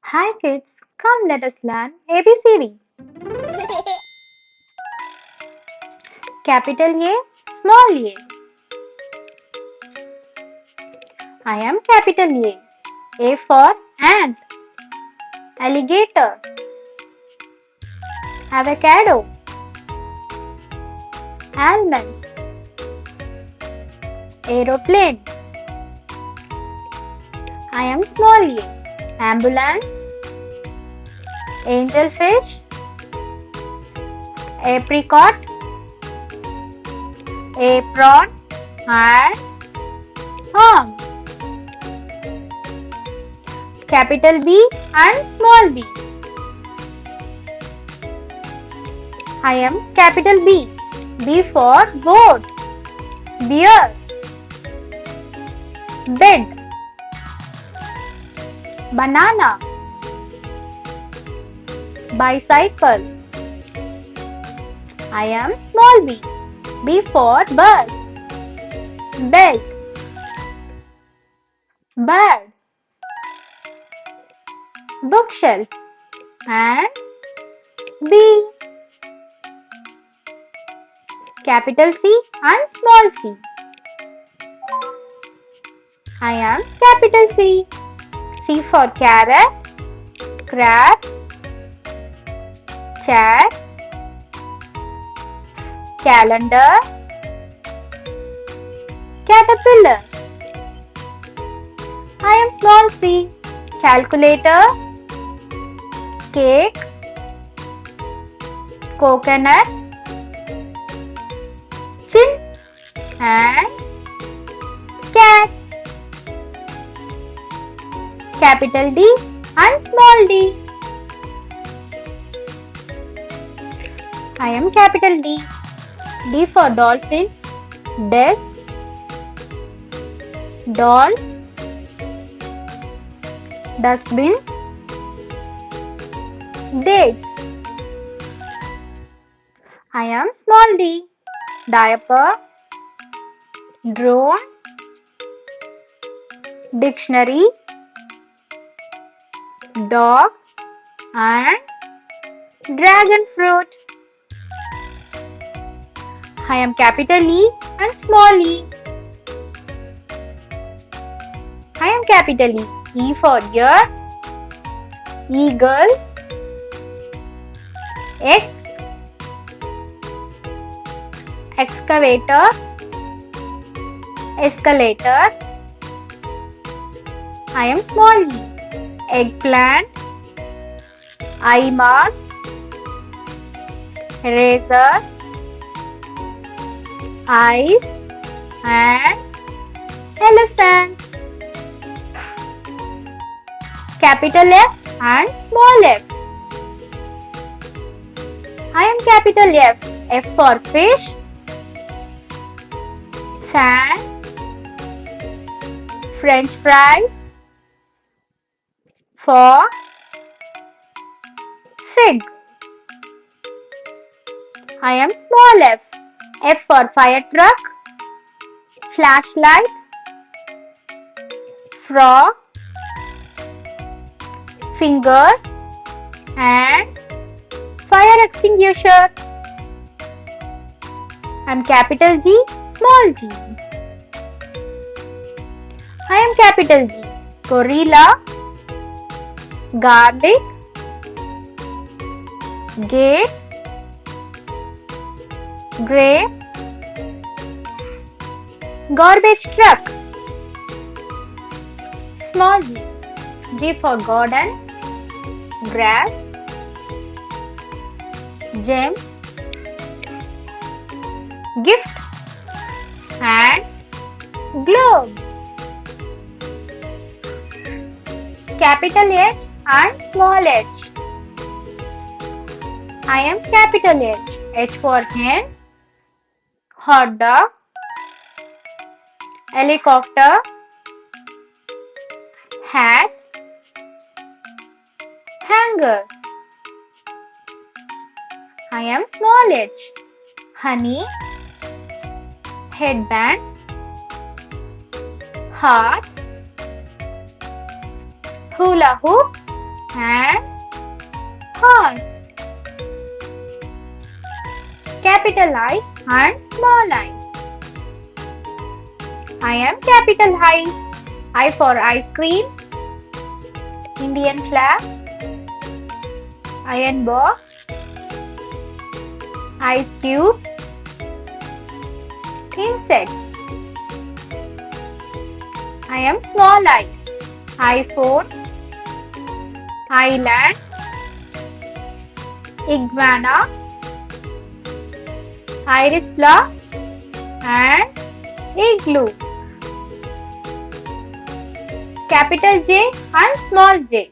Hi kids, come let us learn ABCD. Capital A, small a. I am capital A. A for ant, alligator, avocado, almond, aeroplane. I am small a. Ambulance, angelfish, apricot, apron, and arm. Capital B and small b. I am capital B. B for boat, beer, bed, banana, bicycle. I am small b. B for bus, belt, bird, bookshelf, and B. Capital C and small c. I am capital C. C for carrot, crab, cat, calendar, caterpillar. I am small c. Calculator, cake, coconut, chin, and cat. Capital D and small d. I am capital D. D for dolphin, desk, doll, dustbin, date. I am small d. Diaper, drone, dictionary, dog, and dragon fruit. I am capital E and small e. I am capital E. E for ear, eagle, X, excavator, escalator. I am small e. Eggplant, eye mask, razor, eyes, and elephant. Capital F and small f. I am capital F. F for fish, sand, French fries, for fig. I am small f. F for fire truck, flashlight, frog, finger, and fire extinguisher. I am capital G, small g. I am capital G. Gorilla, garlic, gate, grape, garbage truck. Small g. G for garden, grass, gem, gift, and globe. Capital H and small h. I am capital H. H for hen, hot dog, helicopter, hat, hanger. I am small h. Honey, headband, heart, hula hoop, and heart. Capital I and small I. I am capital I. I for ice cream, Indian flag, iron box, ice cube, insect. I am small I. iPhone, island, iguana, iris flower and igloo. Capital J and small j.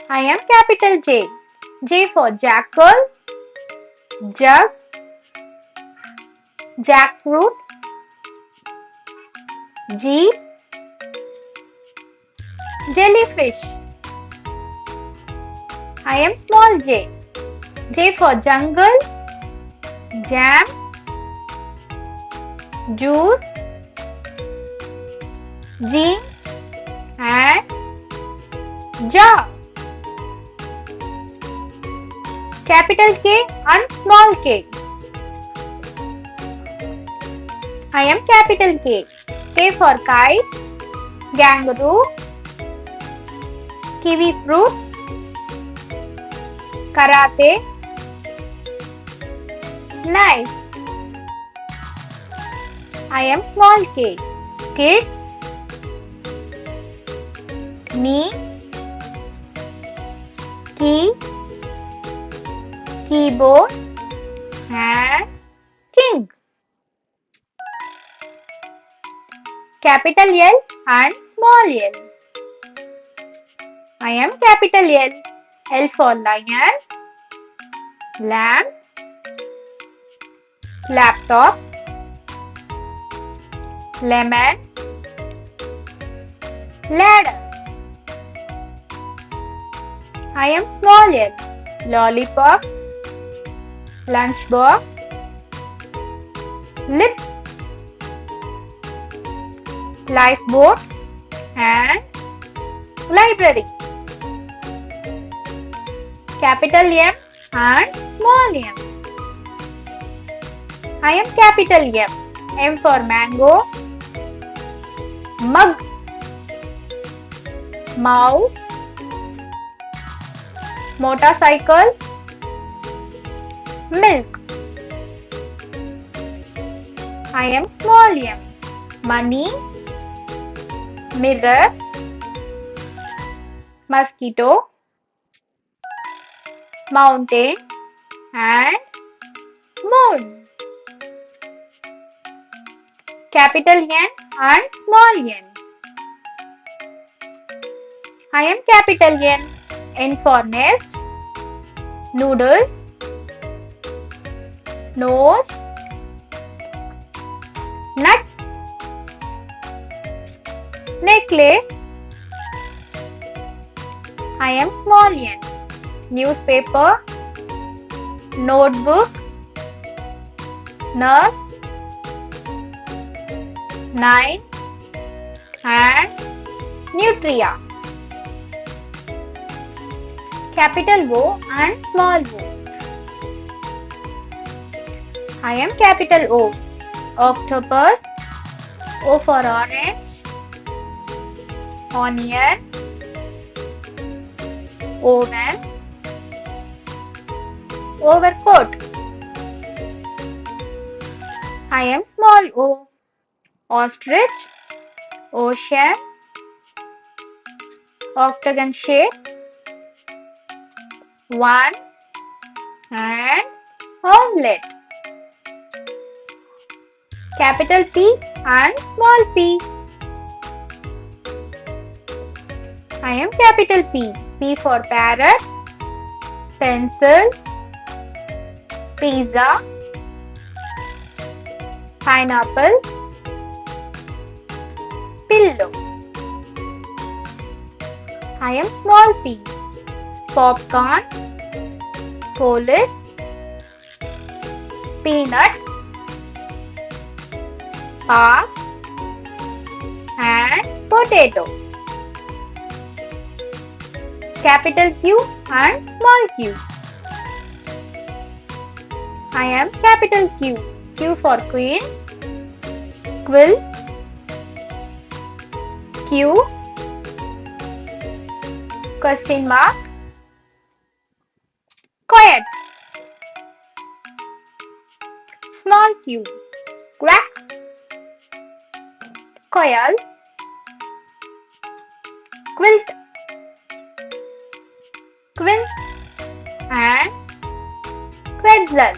I am capital J. J for jackal, jug, jackfruit, jeep, jellyfish. I am small j. J for jungle, jam, juice, jean and jar. Capital K and small k. I am capital K. K for kite, kangaroo, kiwi fruit, karate, knife. I am small k. Kid, knee, key, keyboard and king. Capital L and small l. I am capital L. L for lion, lamp, laptop, lemon, ladder. I am small l. Lollipop, lunchbox, lip, lifeboat and library. Capital M and small m. I am capital M. M for mango, mug, mouse, motorcycle, milk. I am small m. Money, mirror, mosquito, mountain and moon. Capital N and small n. I am capital N. N for nest, noodles, nose, nut, necklace. I am small n. Newspaper, notebook, nurse, knife and nutria. Capital O and small o. I am capital O. Octopus, O for orange, onion, oven, overcoat. I am small o. Ostrich, ocean, octagon shape, one and omelette. Capital P and small p. I am capital P. P for parrot, pencil, pizza, pineapple, pillow. I am small p. Popcorn, police, peanut, park and potato. capital Q and small q. I am capital Q. Q for queen, quill, Q, question mark, quiet, small q, quack, coil, quilt, quill, and quetzal.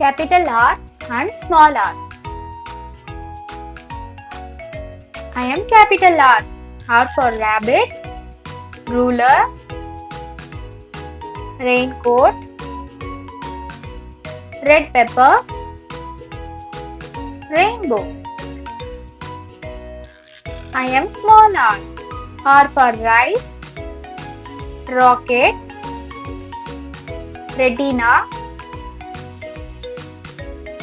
Capital R and small r. I am capital R. R for rabbit, ruler, raincoat, red pepper, rainbow. I am small r. R for rice, rocket, retina,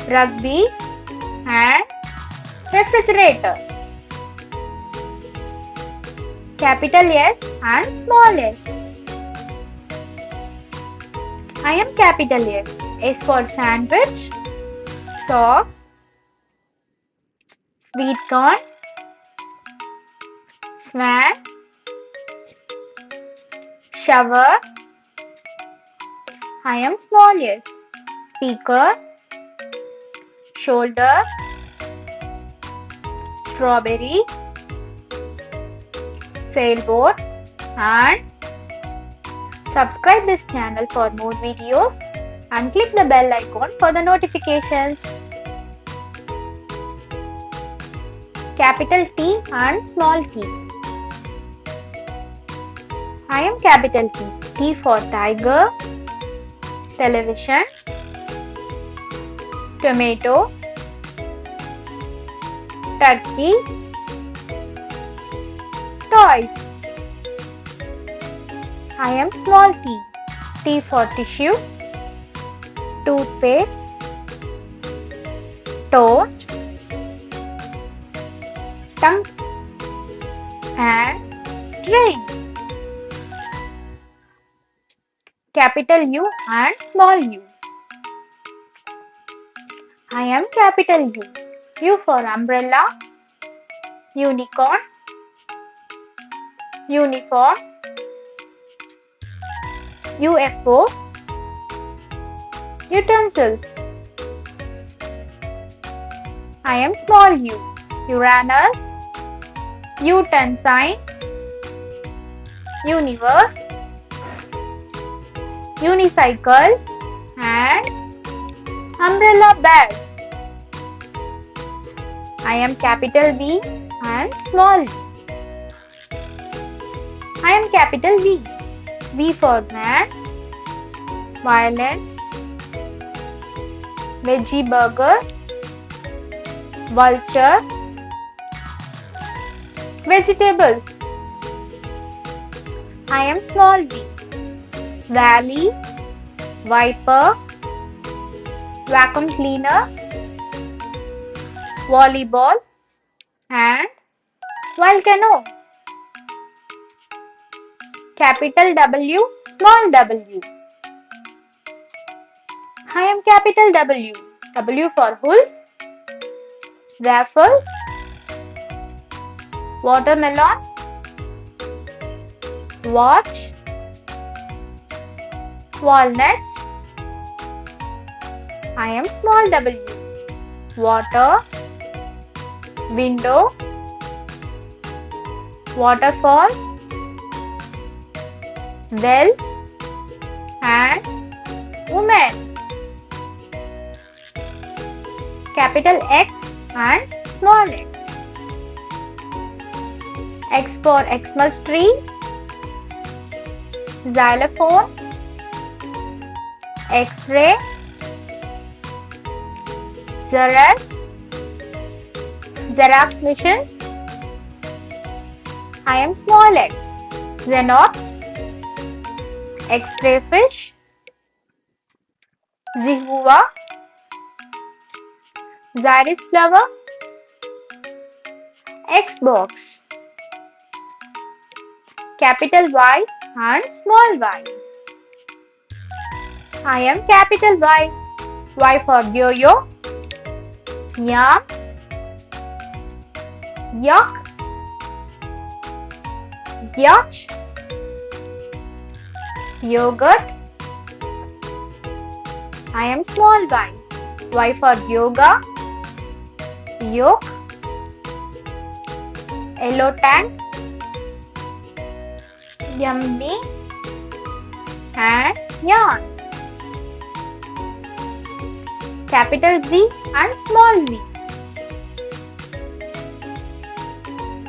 rugby, and refrigerator. Capital S and small s. I am capital S. S for sandwich, sock, sweet corn, swan, shower. I am small s. Speaker, shoulder, strawberry, sailboat, and subscribe this channel for more videos and click the bell icon for the notifications. Capital T and small t. I am capital T. T for tiger, television, tomato, turkey, toys. I am small t. T for tissue, toothpaste, toast, tongue, and train. Capital U and small u. I am capital U. U for umbrella, unicorn, uniform, UFO, utensils. I am small u. Uranus, U-turn sign, universe, unicycle, and umbrella bag. I am capital V and small v. I am capital V. V for man, violin, veggie burger, vulture, vegetables. I am small v. Valley, viper, vacuum cleaner, volleyball, and volcano. Capital W, small w. I am capital W. W for wolf, waffle, watermelon, watch, walnuts. I am small w. Water, window, waterfall, well, and woman. Capital X and small x. X for Xmas tree, xylophone, X-ray, Xerox, Xerox machine. I am small x. Xenox, X-ray fish, Zihua, Xeris flower, Xbox. capital Y and small y. I am capital Y. Y for yo-yo, yam, yuck, yacht, yogurt. I am small y. Y for yoga, yolk, yellow tank, yummy, and yarn. Capital Z and small z.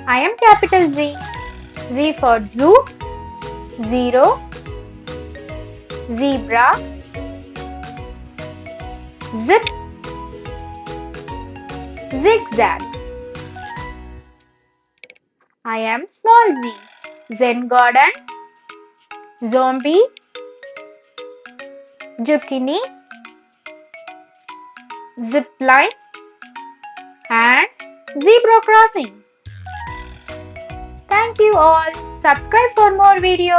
I am capital Z. Z for zoo, zero, zebra, zip, zigzag. I am small z. Zen garden, zombie, zucchini, zip line, and zebra crossing. Thank you all. Subscribe for more videos.